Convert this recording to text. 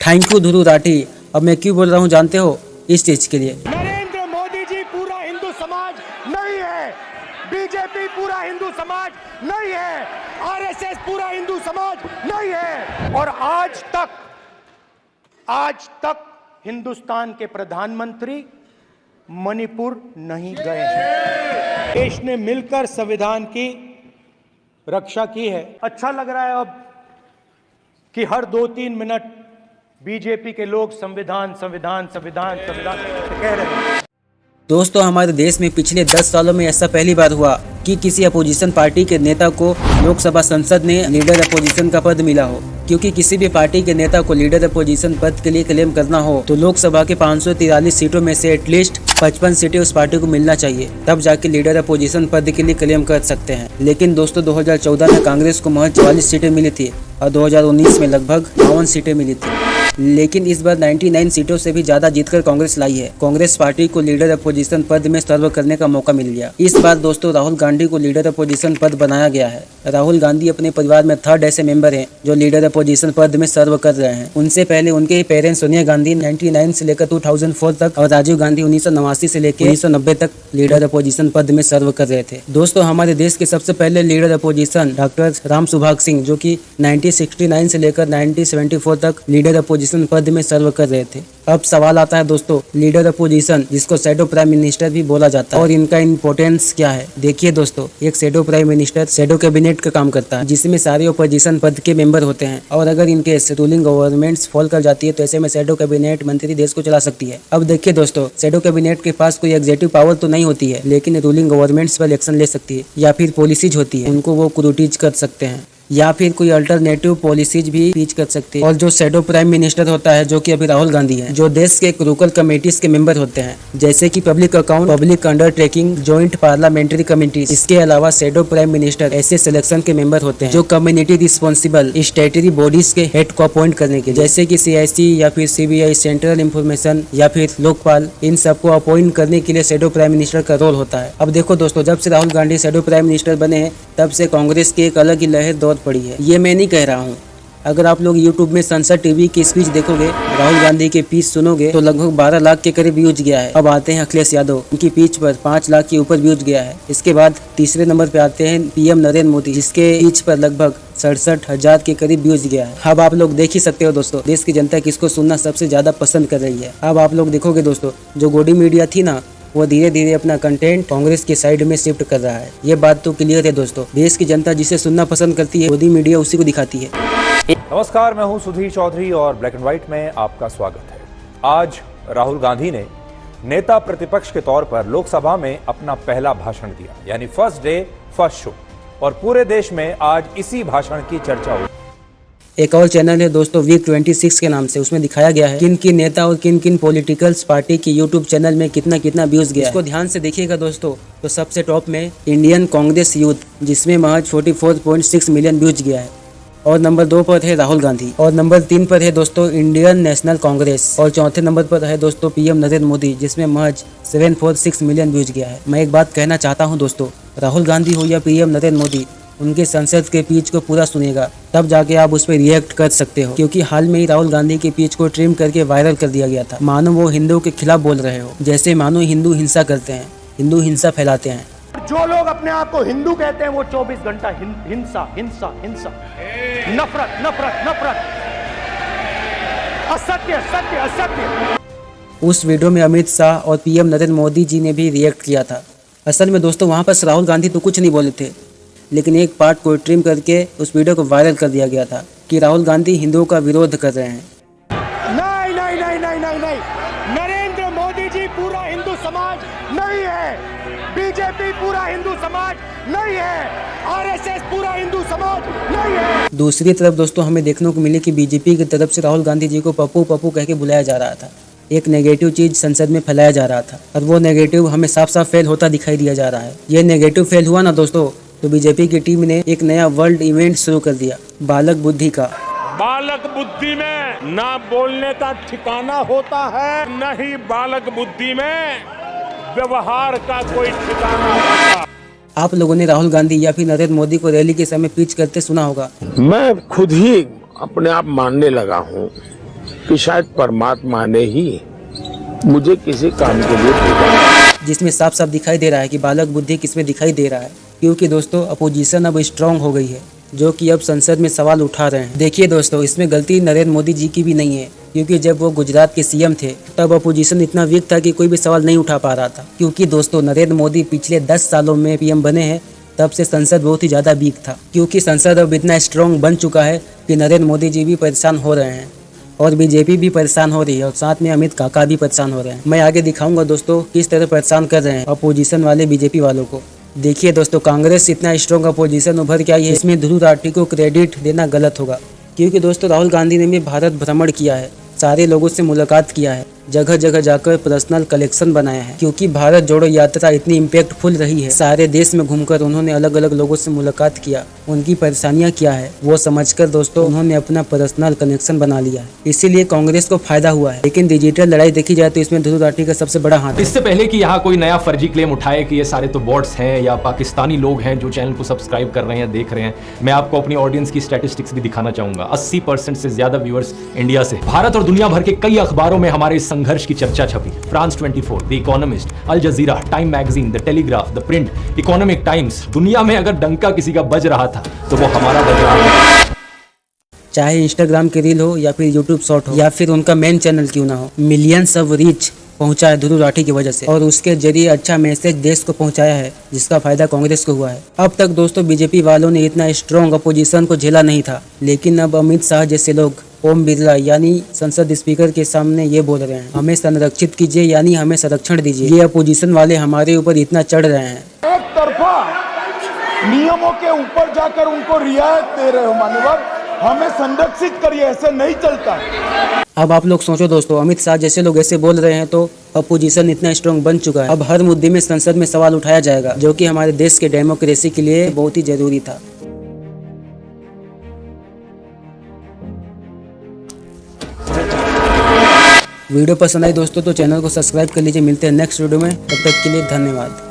Thank you Dhruv Rathee. अब मैं क्यों बोल रहा हूँ जानते हो? इस चीज के लिए। नरेंद्र मोदी जी पूरा हिंदू समाज नहीं है, बीजेपी पूरा हिंदू समाज नहीं है, आरएसएस पूरा हिंदू समाज नहीं है। और आज तक हिंदुस्तान के प्रधानमंत्री मणिपुर नहीं गए हैं। देश ने मिलकर संविधान की रक्षा की है। अच्छा लग रहा है अब कि हर 2-3 मिनट बीजेपी के लोग संविधान संविधान संविधान संविधान कह रहे हैं। दोस्तों, हमारे देश में पिछले 10 सालों में ऐसा पहली बार हुआ कि किसी अपोजिशन पार्टी के नेता को लोकसभा संसद में लीडर अपोजिशन का पद मिला हो। क्योंकि किसी भी पार्टी के नेता को लीडर अपोजिशन पद के लिए क्लेम करना हो तो लोकसभा के 543 सीटों में से एटलीस्ट 55 सीटें उस पार्टी को मिलना चाहिए, तब जाके लीडर अपोजिशन पद के लिए क्लेम कर सकते हैं। लेकिन दोस्तों, 2014 में कांग्रेस को महज 44 सीटें मिली थी और 2019 में लगभग 52 सीटें मिली थी। लेकिन इस बार 99 सीटों से भी ज्यादा जीतकर कांग्रेस लाई है। कांग्रेस पार्टी को लीडर अपोजिशन पद में सर्व करने का मौका मिल गया। इस बार दोस्तों राहुल गांधी को लीडर अपोजिशन पद बनाया गया है। राहुल गांधी अपने परिवार में 3rd ऐसे मेंबर हैं जो लीडर अपोजिशन पद में सर्व कर रहे हैं। उनसे पहले उनके पेरेंट्स सोनिया गांधी 99 से लेकर 2004 तक और राजीव गांधी 1989 से लेकर 1990 तक लीडर अपोजिशन पद में सर्व कर रहे थे। दोस्तों, हमारे देश के सबसे पहले leader opposition doctor Ram Subhag Singh, जो कि 1969 से लेकर 1974 तक लीडर अपोजिशन पद में सर्व कर रहे थे। अब सवाल आता है दोस्तों, लीडर अपोजिशन जिसको शैडो प्राइम मिनिस्टर भी बोला जाता है, और इनका इंपोर्टेंस क्या है? देखिए दोस्तों, एक shadow prime minister shadow cabinet का काम करता है, जिसमें सारे अपोजिशन पद के मेंबर होते हैं। और अगर इनके रूलिंग गवर्नमेंट्स फॉल कर जाती है तो ऐसे में शैडो कैबिनेट मंत्री देश को चला सकती है। अब देखिए दोस्तों, शैडो कैबिनेट के पास कोई एग्जीक्यूटिव पावर तो नहीं होती है, लेकिन रूलिंग गवर्नमेंट्स पर एक्शन ले सकती है, या फिर पॉलिसीज होती है उनको वो क्रूटिज कर सकते हैं, या फिर कोई अल्टरनेटिव पॉलिसीज भी पीच कर सकते हैं। और जो शैडो प्राइम मिनिस्टर होता है, जो कि अभी राहुल गांधी है, जो देश के लोकल कमेटीज के मेंबर होते हैं, जैसे कि public account, public undertaking, joint parliamentary committee. इसके अलावा शैडो प्राइम मिनिस्टर ऐसे सिलेक्शन के मेंबर होते हैं जो कम्युनिटी रिस्पॉन्सिबल स्टेटरी बॉडीज के हेड को अपॉइंट करने के, जैसे कि CIC या फिर CBI, सेंट्रल इंफॉर्मेशन या फिर लोकपाल, इन सबको अपॉइंट करने के लिए शैडो प्राइम मिनिस्टर का रोल होता है। अब देखो दोस्तों, जब से Rahul Gandhi shadow prime minister बने हैं तब से कांग्रेस की एक अलग ही लहर दौड़ पड़ी है। ये मैं नहीं कह रहा हूँ। अगर आप लोग YouTube में संसद टीवी की स्पीच देखोगे, राहुल गांधी की पीच सुनोगे तो लगभग 12 लाख के करीब व्यूज गया है। अब आते हैं अखिलेश यादव, उनकी पीच पर 5 लाख के ऊपर व्यूज गया है। इसके बाद तीसरे नंबर पे आते हैं PM नरेंद्र मोदी, जिसके पीच पर लगभग 67,000 के करीब व्यूज गया है। अब आप लोग देख ही सकते हो दोस्तों, देश की जनता किसको सुनना सबसे ज्यादा पसंद कर रही है। अब आप लोग देखोगे दोस्तों, जो गोदी मीडिया थी ना, वो धीरे धीरे अपना कंटेंट कांग्रेस की साइड में शिफ्ट कर रहा है। ये बात तो क्लियर है दोस्तों, देश की जनता जिसे सुनना पसंद करती है, गोदी मीडिया उसी को दिखाती है। नमस्कार, मैं हूं सुधीर चौधरी और ब्लैक एंड व्हाइट में आपका स्वागत है। आज राहुल गांधी ने नेता प्रतिपक्ष के तौर पर लोकसभा में अपना पहला भाषण दिया, यानी फर्स्ट डे फर्स्ट शो, और पूरे देश में आज इसी भाषण की चर्चा हुई। एक और चैनल है दोस्तों वीक 26 के नाम से, उसमें दिखाया गया है किन किन नेता और किन किन पॉलिटिकल्स पार्टी की YouTube चैनल में कितना कितना व्यूज गया। इसको ध्यान से देखिएगा दोस्तों, तो सबसे टॉप में इंडियन कांग्रेस यूथ, जिसमें महज 44.6 मिलियन व्यूज गया है। और नंबर 2 पर है राहुल गांधी, और नंबर 3 पर है दोस्तों इंडियन नेशनल कांग्रेस, और चौथे नंबर पर है दोस्तों PM नरेंद्र मोदी, जिसमें महज 746 मिलियन व्यूज गया है। मैं एक बात कहना चाहता हूँ दोस्तों, राहुल गांधी हो या PM नरेंद्र मोदी, उनके संसद के पीच को पूरा सुनेगा तब जाके आप उस पर रिएक्ट कर सकते हो। क्योंकि हाल में ही राहुल गांधी के पीच को ट्रिम करके वायरल कर दिया गया था, मानो वो हिंदुओं के खिलाफ बोल रहे हो, जैसे मानो हिंदू हिंसा करते हैं, हिंदू हिंसा फैलाते हैं। जो लोग अपने आप को हिंदू कहते हैं वो 24 घंटा हिंसा हिंसा हिंसा, नफरत नफरत नफरत, असत्य सत्य असत्य। उस वीडियो में अमित शाह और PM नरेंद्र मोदी जी ने भी रिएक्ट किया था। असल में दोस्तों वहाँ पर राहुल गांधी तो कुछ नहीं बोले थे, लेकिन एक पार्ट को ट्रिम करके उस वीडियो को वायरल कर दिया गया था कि राहुल गांधी हिंदुओं का विरोध कर रहे हैं। नहीं नहीं नहीं नहीं नहीं नहीं, नरेंद्र मोदी जी पूरा हिंदू समाज नहीं है, बीजेपी पूरा हिंदू समाज नहीं है, आरएसएस पूरा हिंदू समाज नहीं है। दूसरी तरफ दोस्तों हमें देखने को मिले कि बीजेपी की तरफ से राहुल गांधी जी को पप्पू पप्पू कह के बुलाया जा रहा था। एक नेगेटिव चीज संसद में फैलाया जा रहा था, और वो नेगेटिव हमें साफ साफ फेल होता दिखाई दिया जा रहा है। ये नेगेटिव फेल हुआ ना दोस्तों, तो बीजेपी की टीम ने एक नया वर्ल्ड इवेंट शुरू कर दिया, बालक बुद्धि का। बालक बुद्धि में ना बोलने का ठिकाना होता है, न ही बालक बुद्धि में व्यवहार का कोई ठिकाना होता। आप लोगों ने राहुल गांधी या फिर नरेंद्र मोदी को रैली के समय पिच करते सुना होगा। मैं खुद ही अपने आप मानने लगा हूँ कि शायद परमात्मा ने ही मुझे किसी काम के लिए भेजा। जिसमें साफ साफ दिखाई दे रहा है कि बालक बुद्धि किसमें दिखाई दे रहा है, क्योंकि दोस्तों अपोजिशन अब स्ट्रांग हो गई है, जो कि अब संसद में सवाल उठा रहे हैं। देखिए दोस्तों, इसमें गलती नरेंद्र मोदी जी की भी नहीं है, क्योंकि जब वो गुजरात के सीएम थे तब अपोजिशन इतना वीक था कि कोई भी सवाल नहीं उठा पा रहा था। क्योंकि दोस्तों नरेंद्र मोदी पिछले 10 सालों में पीएम बने हैं, तब से संसद बहुत ही ज़्यादा वीक था। क्योंकि संसद अब इतना स्ट्रांग बन चुका है कि नरेंद्र मोदी जी भी परेशान हो रहे हैं और बीजेपी भी परेशान हो रही है और साथ में अमित काका भी परेशान हो रहे हैं। मैं आगे दिखाऊंगा दोस्तों किस तरह परेशान कर रहे हैं अपोजिशन वाले बीजेपी वालों को। देखिए दोस्तों, कांग्रेस इतना स्ट्रांग अपोजिशन उभर के आई है, इसमें ध्रुव राठी को क्रेडिट देना गलत होगा। क्योंकि दोस्तों राहुल गांधी ने भी भारत भ्रमण किया है, सारे लोगों से मुलाकात किया है, जगह जगह जाकर पर्सनल कलेक्शन बनाया है। क्योंकि भारत जोड़ो यात्रा इतनी इम्पैक्टफुल रही है, सारे देश में घूमकर उन्होंने अलग अलग लोगों से मुलाकात किया, उनकी परेशानियां क्या है वो समझकर दोस्तों उन्होंने अपना पर्सनल कनेक्शन बना लिया है। इसीलिए कांग्रेस को फायदा हुआ है। लेकिन डिजिटल लड़ाई देखी जाए तो इसमें ध्रुव राठी का सबसे बड़ा हाथ है। इससे पहले कि यहाँ कोई नया फर्जी क्लेम उठाए कि ये सारे तो बॉट्स हैं या पाकिस्तानी लोग हैं जो चैनल को सब्सक्राइब कर रहे हैं, देख रहे हैं, मैं आपको अपनी ऑडियंस की स्टैटिस्टिक्स भी दिखाना चाहूंगा। 80% से ज्यादा व्यूअर्स इंडिया से। भारत और दुनिया भर के कई अखबारों में हमारे इस संघर्ष की चर्चा छपी। France 24, the Economist, Al Jazeera, Time magazine, the Telegraph, the Print, Economic Times. दुनिया में अगर डंका किसी का बज रहा था तो वो हमारा बज रहा था। चाहे इंस्टाग्राम की रील हो या फिर यूट्यूब शॉर्ट हो या फिर उनका मेन चैनल क्यों ना हो, मिलियंस ऑफ रीच पहुंचा है ध्रुव राठी की वजह से और उसके जरिए अच्छा मैसेज देश को पहुंचाया है, जिसका फायदा कांग्रेस को हुआ है। अब तक दोस्तों बीजेपी वालों ने इतना स्ट्रांग अपोजिशन को झेला नहीं था, लेकिन अब अमित शाह जैसे लोग, ओम बिरला यानी संसद स्पीकर के सामने ये बोल रहे हैं, हमें संरक्षित कीजिए यानी हमें संरक्षण दीजिए। ये अपोजिशन वाले हमारे ऊपर इतना चढ़ रहे हैं। एक तरफा नियमों के ऊपर जाकर उनको रियायत दे रहे हो मान्यवर, हमें संरक्षित करिए, ऐसे नहीं चलता। अब आप लोग सोचो दोस्तों, अमित शाह जैसे लोग ऐसे बोल रहे हैं तो अपोजिशन इतना स्ट्रांग बन चुका है। अब हर मुद्दे में संसद में सवाल उठाया जाएगा, जो कि हमारे देश के डेमोक्रेसी के लिए बहुत ही जरूरी था। वीडियो पसंद आई दोस्तों तो चैनल को सब्सक्राइब कर लीजिए। मिलते हैं नेक्स्ट वीडियो में, तब तक के लिए धन्यवाद।